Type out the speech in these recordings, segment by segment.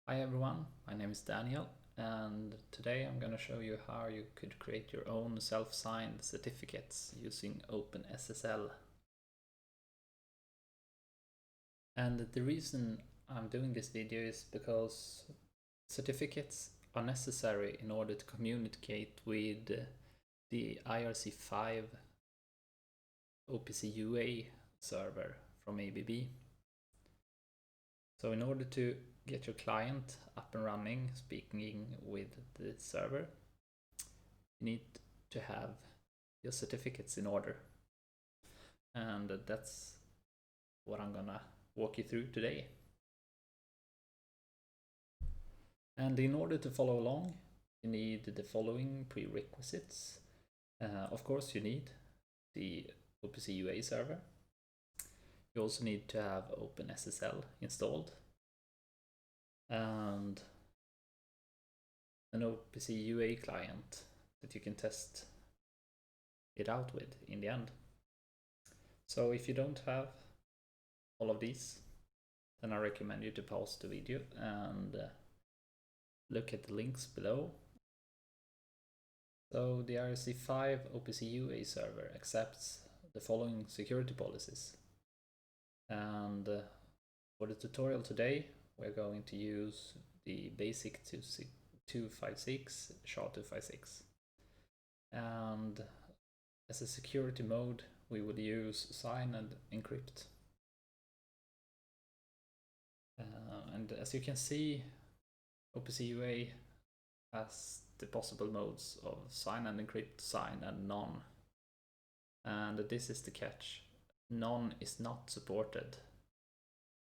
Hi everyone, my name is Daniel, and today I'm going to show you how you could create your own self-signed certificates using OpenSSL. And the reason I'm doing this video is because certificates are necessary in order to communicate with the IRC5 OPC UA server from ABB. So in order to get your client up and running, speaking with the server, you need to have your certificates in order. And that's what I'm gonna walk you through today. And in order to follow along, you need the following prerequisites. Of course, you need the OPC UA server. You also need to have OpenSSL installed and an OPC UA client that you can test it out with in the end. So if you don't have all of these, then I recommend you to pause the video and look at the links below. So the IRC5 OPC UA server accepts the following security policies. And for the tutorial today, we're going to use the basic 256 SHA-256. And as a security mode, we would use sign and encrypt. And as you can see, OPC UA has the possible modes of sign and encrypt, sign and none. And this is the catch. None is not supported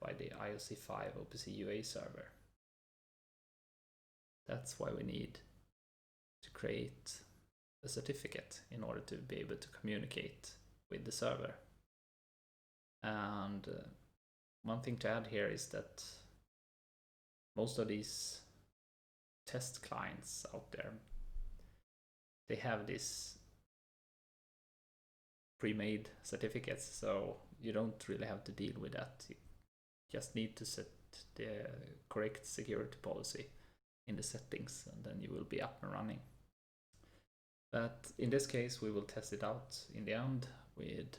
by the IRC5 OPC UA server. That's why we need to create a certificate in order to be able to communicate with the server. And one thing to add here is that most of these test clients out there, they have this pre-made certificates, so you don't really have to deal with that. You just need to set the correct security policy in the settings, and then you will be up and running. But in this case, we will test it out in the end with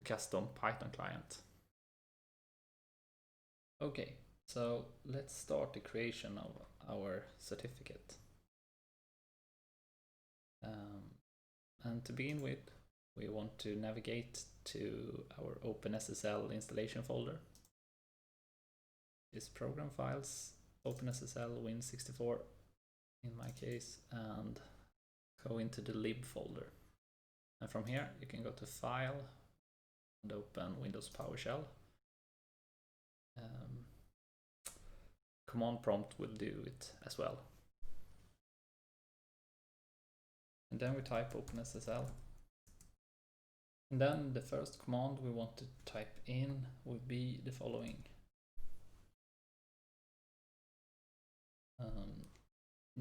a custom Python client. Okay, so let's start the creation of our certificate. And to begin with, we want to navigate to our OpenSSL installation folder. This program files, OpenSSL Win64 in my case, and go into the lib folder. And from here you can go to File and open Windows PowerShell. Command prompt will do it as well. And then we type OpenSSL. And then the first command we want to type in would be the following.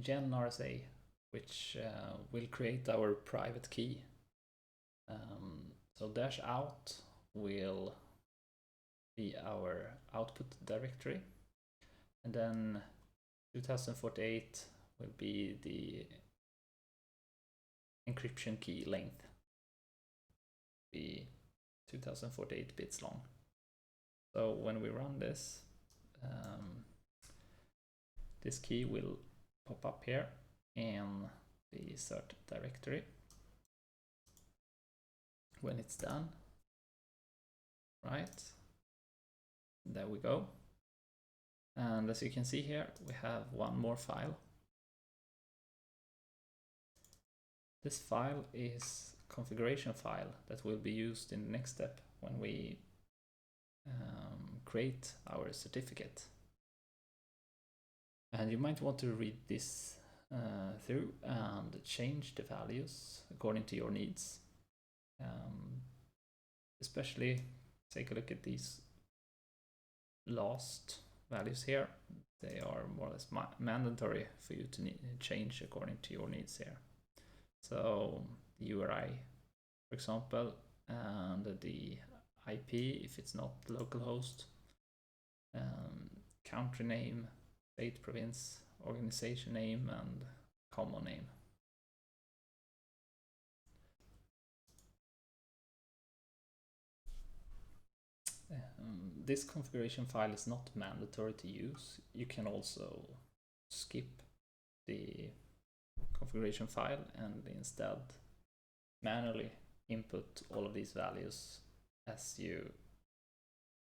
genrsa, which will create our private key. So -out will be our output directory, and then 2048 will be the encryption key length, be 2048 bits long. So when we run this, this key will pop up here in the cert directory when it's done. Right, there we go. And as you can see here, we have one more file. This file is a configuration file that will be used in the next step when we create our certificate. And you might want to read this through and change the values according to your needs. Especially take a look at these last values here. They are more or less mandatory for you to change according to your needs here. So the URI, for example, and the IP if it's not localhost, country name, state, province, organization name, and common name. This configuration file is not mandatory to use. You can also skip the configuration file and instead manually input all of these values as you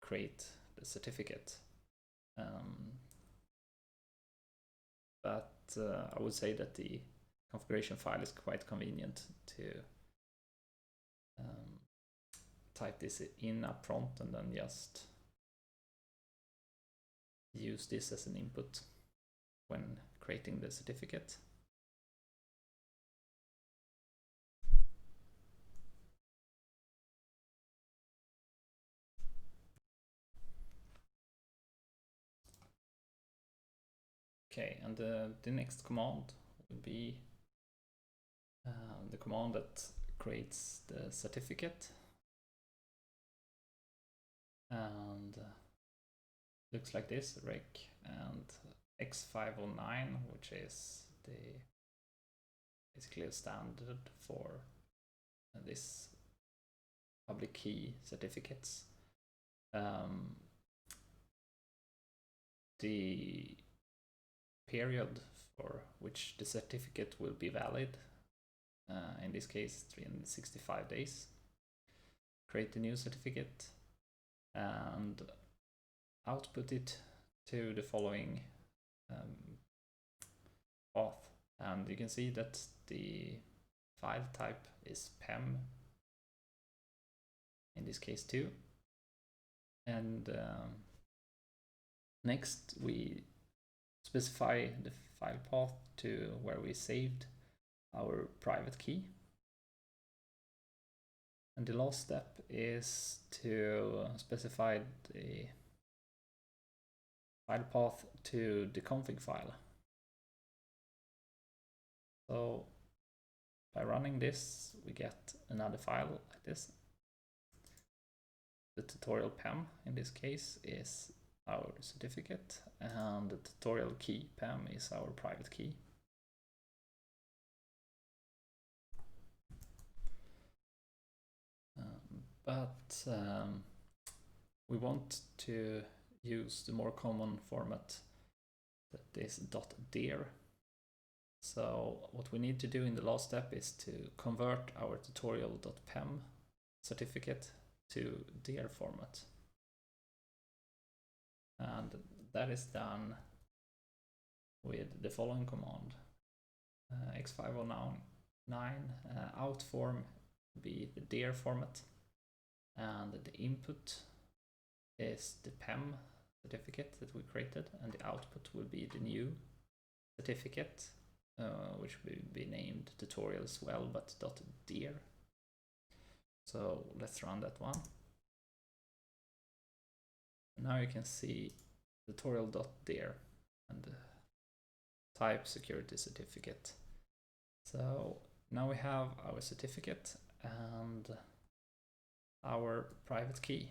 create the certificate. But I would say that the configuration file is quite convenient to type this in up front and then just use this as an input when creating the certificate. Okay, and the next command will be the command that creates the certificate, and looks like this: rec and x509, which is basically a standard for this public key certificates. The period for which the certificate will be valid, in this case 365 days. Create a new certificate and output it to the following path, and you can see that the file type is PEM in this case too. And next we specify the file path to where we saved our private key. And the last step is to specify the file path to the config file. So by running this, we get another file like this. The tutorial.pem in this case is our certificate, and the tutorial key.pem is our private key. But we want to use the more common format that is .der. So what we need to do in the last step is to convert our tutorial.pem certificate to .der format. And that is done with the following command: x509 outform be the .der format, and the input is the PEM certificate that we created, and the output will be the new certificate, which will be named tutorial as well, but .der. So let's run that one. Now you can see tutorial.der and type security certificate. So now we have our certificate and our private key.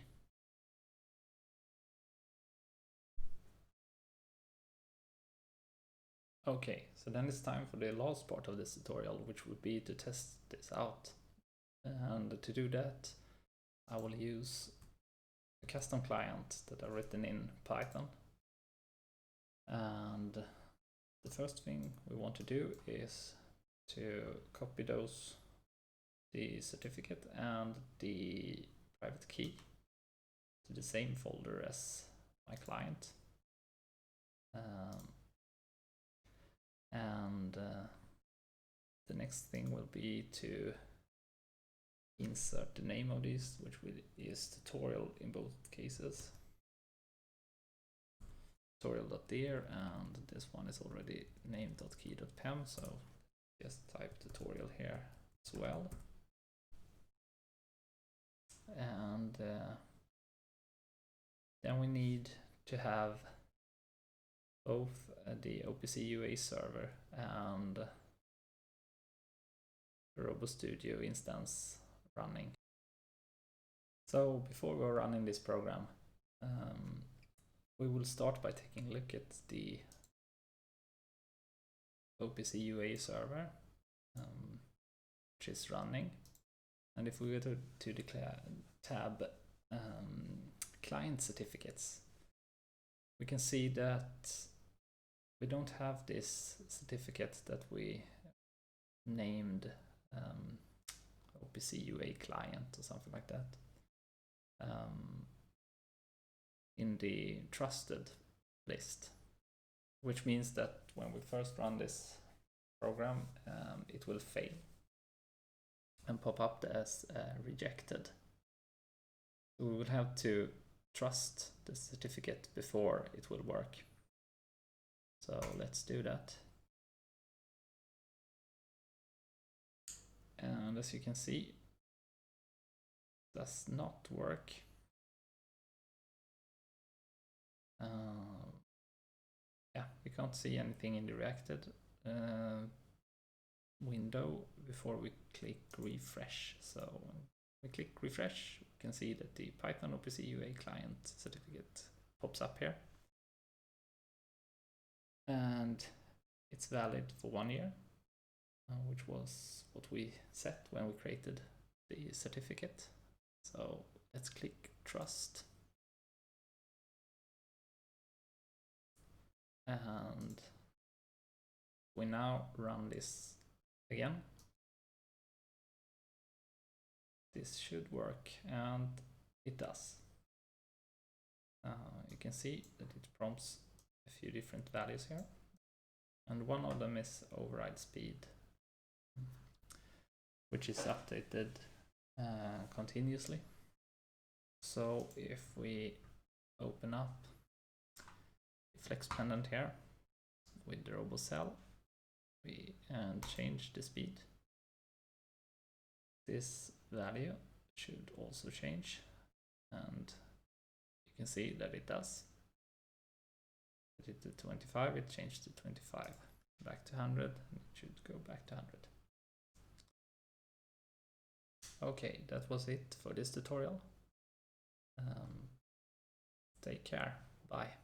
Okay, so then it's time for the last part of this tutorial, which would be to test this out. And to do that, I will use a custom client that are written in Python. And the first thing we want to do is to copy the certificate and the private key to the same folder as my client. The next thing will be to insert the name of this, which is tutorial in both cases. Tutorial.der, and this one is already named .key.pem, so just type tutorial here as well. And then we need to have both the OPC UA server and the RoboStudio instance running. So before we're running this program, we will start by taking a look at the OPC UA server, which is running. And if we go to the tab client certificates, we can see that we don't have this certificate that we named OPC UA client or something like that in the trusted list, which means that when we first run this program, it will fail and pop up as rejected. So we will have to trust the certificate before it will work. So let's do that. And as you can see, it does not work. Yeah, we can't see anything in the reacted window before we click refresh. So when we click refresh, we can see that the Python OPC UA client certificate pops up here. And it's valid for 1 year, which was what we set when we created the certificate. So let's click trust. And we now run this again. This should work, and it does. You can see that it prompts a few different values here, and one of them is override speed, which is updated continuously. So if we open up the flex pendant here with the RoboCell and change the speed, this value should also change, and you can see that it does. Put it to 25, it changed to 25, back to 100, and it should go back to 100. Okay, that was it for this tutorial. Take care, bye.